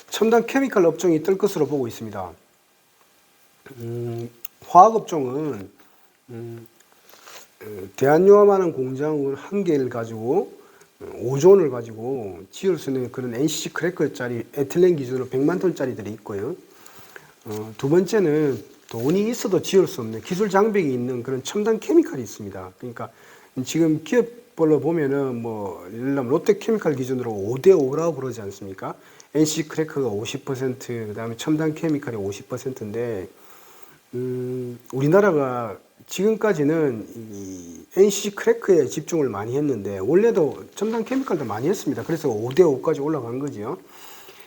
첨단 케미칼 업종이 뜰 것으로 보고 있습니다. 화학 업종은 대한유화만한 공장을 한 개를 가지고 5조 원을 가지고 지을 수 있는 그런 NCC 크래커짜리 에틸렌 기준으로 100만 톤짜리들이 있고요. 두 번째는 돈이 있어도 지을 수 없는 기술 장벽이 있는 그런 첨단 케미칼이 있습니다. 그러니까 지금 기업별로 보면은 뭐 예를 들면 롯데케미칼 기준으로 5대 5라고 그러지 않습니까? NCC 크래커가 50%, 그다음에 첨단 케미칼이 50%인데 우리나라가 지금까지는 이 NCC 크래커에 집중을 많이 했는데 원래도 첨단 케미칼도 많이 했습니다. 그래서 5대 5까지 올라간 거죠.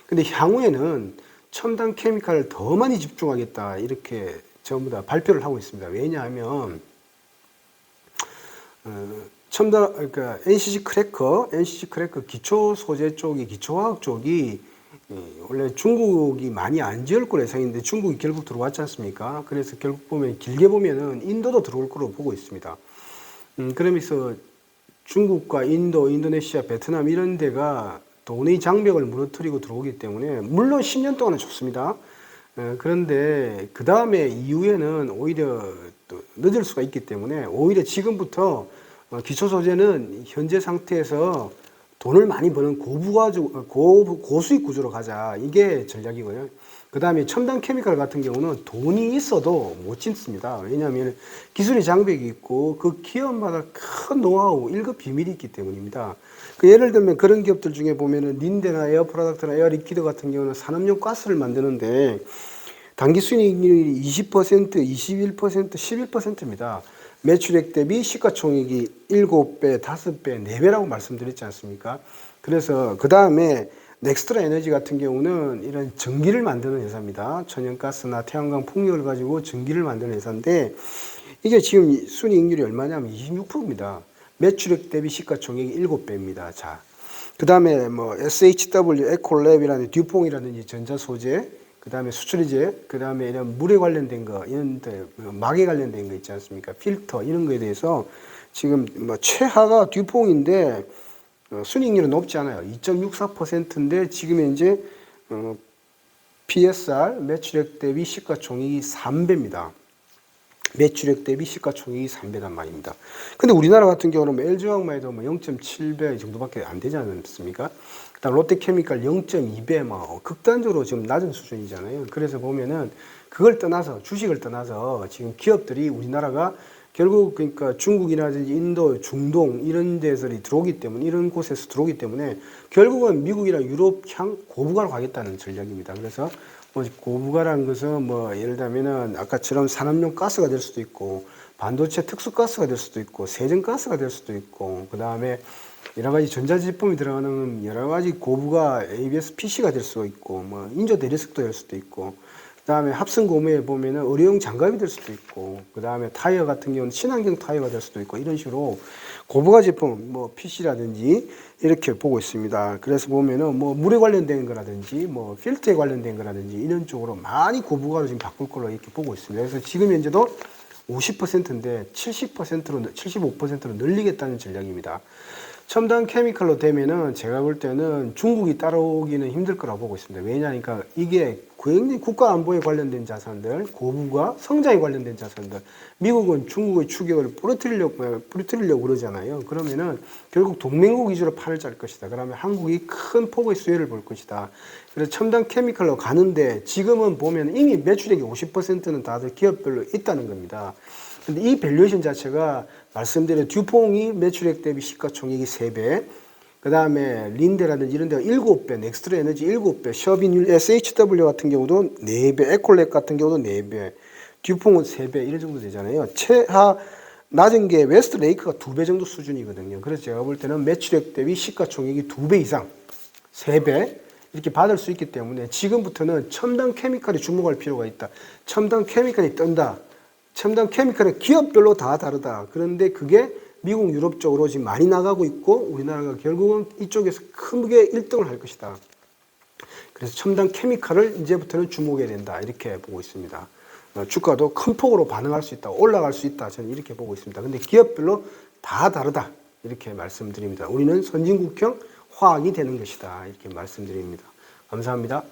근데 향후에는 첨단 케미칼을 더 많이 집중하겠다 이렇게 전부 다 발표를 하고 있습니다. 왜냐하면 그러니까 NCC 크래커 기초 소재 쪽이 기초화학 쪽이 원래 중국이 많이 안 지을 거로 예상했는데 중국이 결국 들어왔지 않습니까? 그래서 결국 보면 길게 보면은 인도도 들어올 거로 보고 있습니다. 그러면서 중국과 인도, 인도네시아, 베트남 이런 데가 돈의 장벽을 무너뜨리고 들어오기 때문에 물론 10년 동안은 좋습니다. 그런데 그 다음에 이후에는 오히려 또 늦을 수가 있기 때문에 오히려 지금부터 기초 소재는 현재 상태에서 돈을 많이 버는 고수익 구조로 가자. 이게 전략이고요. 그 다음에 첨단 케미칼 같은 경우는 돈이 있어도 못 짓습니다. 왜냐하면 기술의 장벽이 있고 그 기업마다 큰 노하우, 1급 비밀이 있기 때문입니다. 예를 들면 그런 기업들 중에 보면은 린데나 에어 프로덕트나 에어 리퀴드 같은 경우는 산업용 가스를 만드는데 단기 순이익률이 20%, 21%, 11%입니다. 매출액 대비 시가총액이 7배, 5배, 4배라고 말씀드렸지 않습니까? 그래서 그 다음에 넥스트라 에너지 같은 경우는 이런 전기를 만드는 회사입니다. 천연가스나 태양광 풍력을 가지고 전기를 만드는 회사인데 이게 지금 순이익률이 얼마냐면 26%입니다. 매출액 대비 시가총액이 7배입니다. 자, 그 다음에 뭐 SHW, 에콜랩이라든지 듀퐁이라든지 전자소재, 그 다음에 수출이제, 그 다음에 이런 물에 관련된 거, 이런 데, 막에 관련된 거 있지 않습니까? 필터, 이런 거에 대해서 지금 뭐 최하가 듀퐁인데, 순이익률은 높지 않아요. 2.64%인데, 지금 현재, PSR, 매출액 대비 시가총액이 3배입니다. 매출액 대비 시가총액이 3배란 말입니다. 근데 우리나라 같은 경우는 뭐 LG화학만 해도 뭐 0.7배 정도밖에 안 되지 않습니까? 그다음 롯데케미칼 0.2배 뭐 극단적으로 지금 낮은 수준이잖아요. 그래서 보면은 그걸 떠나서 주식을 떠나서 지금 기업들이 우리나라가 결국 그러니까 중국이라든지 인도, 중동 이런 데서리 들어오기 때문에 이런 곳에서 들어오기 때문에 결국은 미국이나 유럽 향 고부가로 가겠다는 전략입니다. 그래서 뭐 고부가라는 것은 뭐 예를 들면은 아까처럼 산업용 가스가 될 수도 있고 반도체 특수가스가 될 수도 있고 세정가스가 될 수도 있고 그 다음에 여러 가지 전자제품이 들어가는 여러 가지 고부가 ABS PC가 될 수도 있고 뭐 인조 대리석도 될 수도 있고 그 다음에 합성 고무에 보면은 의료용 장갑이 될 수도 있고 그 다음에 타이어 같은 경우는 친환경 타이어가 될 수도 있고 이런 식으로 고부가 제품 뭐 PC라든지 이렇게 보고 있습니다. 그래서 보면은 뭐 물에 관련된 거라든지 뭐 필터에 관련된 거라든지 이런 쪽으로 많이 고부가로 지금 바꿀 걸로 이렇게 보고 있습니다. 그래서 지금 현재도 50%인데 70%로 75%로 늘리겠다는 전략입니다. 첨단 케미칼로 되면은 제가 볼 때는 중국이 따라오기는 힘들 거라고 보고 있습니다. 왜냐하니까 이게 굉장히 국가 안보에 관련된 자산들, 고부가 성장에 관련된 자산들, 미국은 중국의 추격을 부러뜨리려고 그러잖아요. 그러면은 결국 동맹국 위주로 판을 짤 것이다. 그러면 한국이 큰 폭의 수혜를 볼 것이다. 그래서 첨단 케미칼로 가는데 지금은 보면 이미 매출액의 50%는 다들 기업별로 있다는 겁니다. 근데 이 밸류에이션 자체가 말씀드린 듀퐁이 매출액 대비 시가총액이 3배, 그 다음에 린데라든지 이런 데가 7배, 넥스트라 에너지 7배, 셔빈 SHW 같은 경우도 4배, 에콜렉 같은 경우도 4배, 듀퐁은 3배, 이런 정도 되잖아요. 최하 낮은 게 웨스트 레이크가 2배 정도 수준이거든요. 그래서 제가 볼 때는 매출액 대비 시가총액이 2배 이상, 3배, 이렇게 받을 수 있기 때문에 지금부터는 첨단 케미칼에 주목할 필요가 있다. 첨단 케미칼이 뜬다. 첨단 케미칼은 기업별로 다 다르다. 그런데 그게 미국, 유럽 쪽으로 지금 많이 나가고 있고 우리나라가 결국은 이쪽에서 크게 1등을 할 것이다. 그래서 첨단 케미칼을 이제부터는 주목해야 된다. 이렇게 보고 있습니다. 주가도 큰 폭으로 반응할 수 있다. 올라갈 수 있다. 저는 이렇게 보고 있습니다. 근데 기업별로 다 다르다. 이렇게 말씀드립니다. 우리는 선진국형 화학이 되는 것이다. 이렇게 말씀드립니다. 감사합니다.